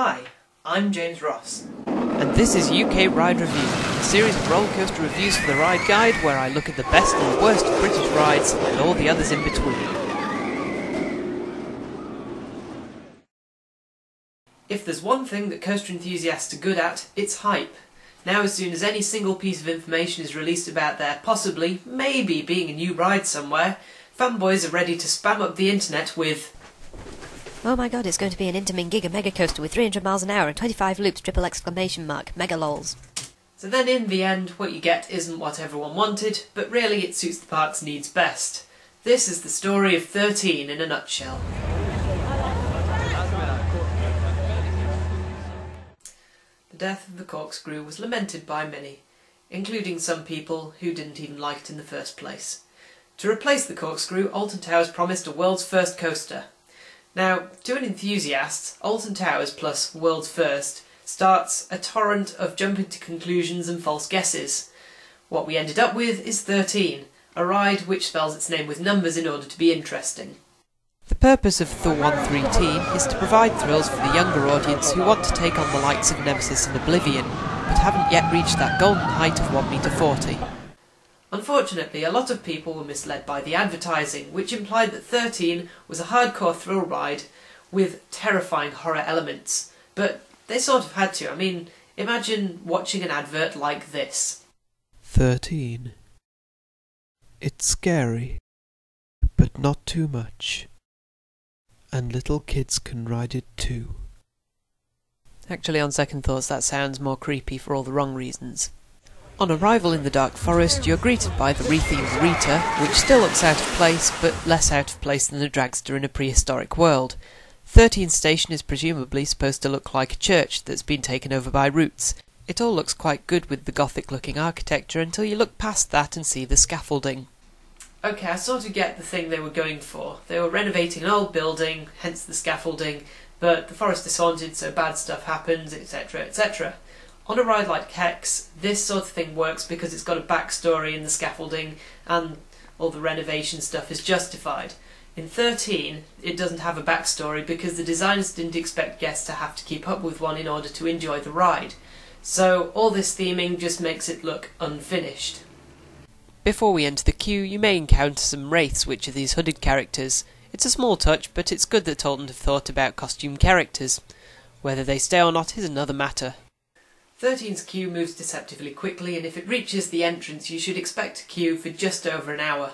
Hi, I'm James Ross. And this is UK Ride Review, a series of rollercoaster reviews for the Ride Guide where I look at the best and worst of British rides and all the others in between. If there's one thing that coaster enthusiasts are good at, it's hype. Now as soon as any single piece of information is released about there possibly, maybe being a new ride somewhere, fanboys are ready to spam up the internet with "Oh my god, it's going to be an Intermin Giga Mega Coaster with 300 miles an hour and 25 loops, triple exclamation mark, mega lols." So then in the end, what you get isn't what everyone wanted, but really it suits the park's needs best. This is the story of 13 in a nutshell. The death of the corkscrew was lamented by many, including some people who didn't even like it in the first place. To replace the corkscrew, Alton Towers promised a world's first coaster. Now, to an enthusiast, Alton Towers plus world's first starts a torrent of jumping to conclusions and false guesses. What we ended up with is 13, a ride which spells its name with numbers in order to be interesting. The purpose of Th13teen is to provide thrills for the younger audience who want to take on the likes of Nemesis and Oblivion, but haven't yet reached that golden height of 1.40 m. Unfortunately, a lot of people were misled by the advertising, which implied that 13 was a hardcore thrill ride with terrifying horror elements. But they sort of had to. I mean, imagine watching an advert like this. 13. It's scary, but not too much. And little kids can ride it too. Actually, on second thoughts, that sounds more creepy for all the wrong reasons. On arrival in the Dark Forest, you're greeted by the rethemed Rita, which still looks out of place, but less out of place than a dragster in a prehistoric world. 13 Station is presumably supposed to look like a church that's been taken over by roots. It all looks quite good with the Gothic-looking architecture until you look past that and see the scaffolding. Okay, I sort of get the thing they were going for. They were renovating an old building, hence the scaffolding, but the forest is haunted, so bad stuff happens, etc, etc. On a ride like Hex, this sort of thing works because it's got a backstory in the scaffolding and all the renovation stuff is justified. In 13, it doesn't have a backstory because the designers didn't expect guests to have to keep up with one in order to enjoy the ride. So all this theming just makes it look unfinished. Before we enter the queue, you may encounter some wraiths, which are these hooded characters. It's a small touch, but it's good that Alton have thought about costume characters. Whether they stay or not is another matter. 13's queue moves deceptively quickly, and if it reaches the entrance you should expect a queue for just over an hour.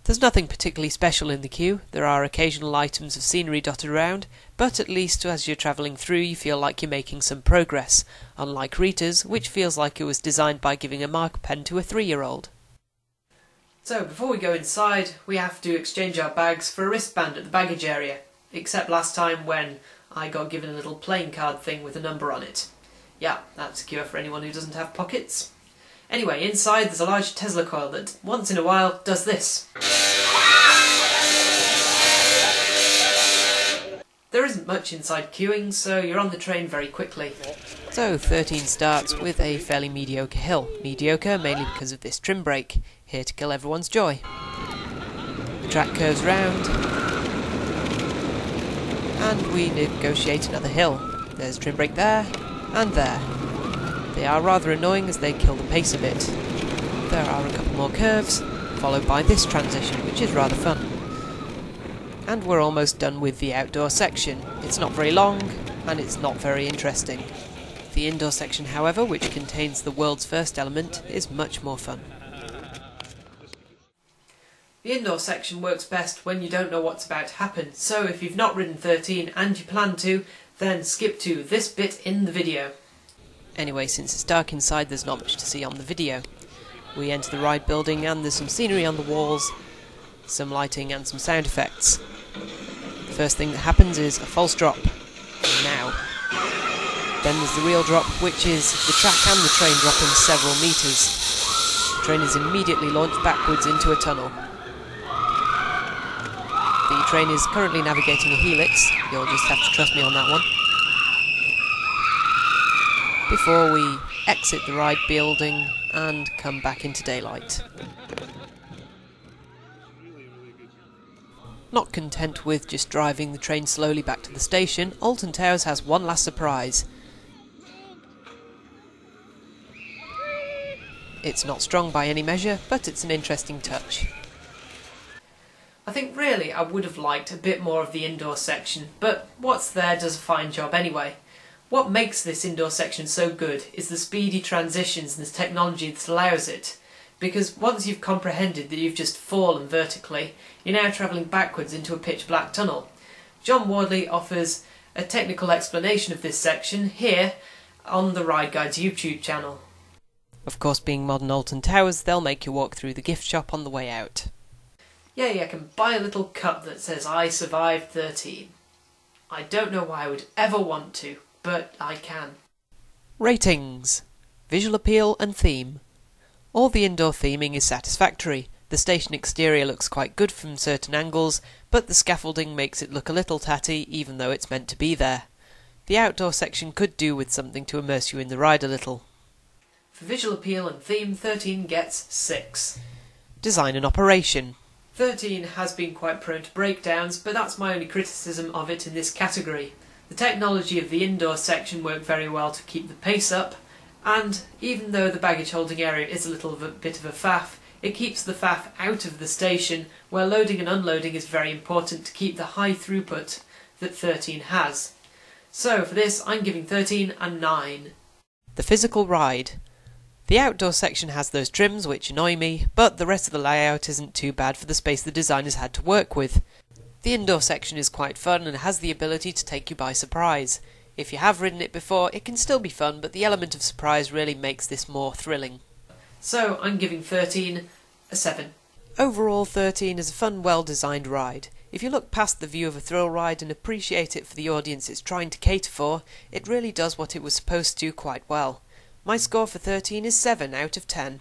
There's nothing particularly special in the queue. There are occasional items of scenery dotted around, but at least as you're travelling through you feel like you're making some progress, unlike Rita's, which feels like it was designed by giving a marker pen to a 3-year-old. So before we go inside, we have to exchange our bags for a wristband at the baggage area, except last time when I got given a little playing card thing with a number on it. Yeah, that's secure for anyone who doesn't have pockets. Anyway, inside there's a large Tesla coil that, once in a while, does this. There isn't much inside queuing, so you're on the train very quickly. So 13 starts with a fairly mediocre hill. Mediocre mainly because of this trim brake, here to kill everyone's joy. The track curves round, and we negotiate another hill. There's a trim brake there, and there. They are rather annoying as they kill the pace a bit. There are a couple more curves, followed by this transition, which is rather fun. And we're almost done with the outdoor section. It's not very long, and it's not very interesting. The indoor section, however, which contains the world's first element, is much more fun. The indoor section works best when you don't know what's about to happen, so if you've not ridden 13 and you plan to, then skip to this bit in the video. Anyway, since it's dark inside, there's not much to see on the video. We enter the ride building and there's some scenery on the walls, some lighting and some sound effects. The first thing that happens is a false drop. Now. Then there's the real drop, which is the track and the train dropping several metres. The train is immediately launched backwards into a tunnel. The train is currently navigating a helix, you'll just have to trust me on that one. Before we exit the ride building and come back into daylight. Not content with just driving the train slowly back to the station, Alton Towers has one last surprise. It's not strong by any measure, but it's an interesting touch. I think really I would have liked a bit more of the indoor section, but what's there does a fine job anyway. What makes this indoor section so good is the speedy transitions and the technology that allows it. Because once you've comprehended that you've just fallen vertically, you're now travelling backwards into a pitch black tunnel. John Wardley offers a technical explanation of this section here on the Ride Guides YouTube channel. Of course, being modern Alton Towers, they'll make you walk through the gift shop on the way out. Yay, I can buy a little cup that says I survived 13. I don't know why I would ever want to, but I can. Ratings. Visual appeal and theme. All the indoor theming is satisfactory. The station exterior looks quite good from certain angles, but the scaffolding makes it look a little tatty even though it's meant to be there. The outdoor section could do with something to immerse you in the ride a little. For visual appeal and theme, 13 gets 6. Design and operation. 13 has been quite prone to breakdowns, but that's my only criticism of it in this category. The technology of the indoor section worked very well to keep the pace up, and even though the baggage holding area is a little bit of a faff, it keeps the faff out of the station, where loading and unloading is very important to keep the high throughput that 13 has. So for this I'm giving 13 a 9. The physical ride. The outdoor section has those trims which annoy me, but the rest of the layout isn't too bad for the space the designers had to work with. The indoor section is quite fun and has the ability to take you by surprise. If you have ridden it before, it can still be fun, but the element of surprise really makes this more thrilling. So I'm giving 13 a 7. Overall, 13 is a fun, well-designed ride. If you look past the view of a thrill ride and appreciate it for the audience it's trying to cater for, it really does what it was supposed to quite well. My score for 13 is 7 out of 10.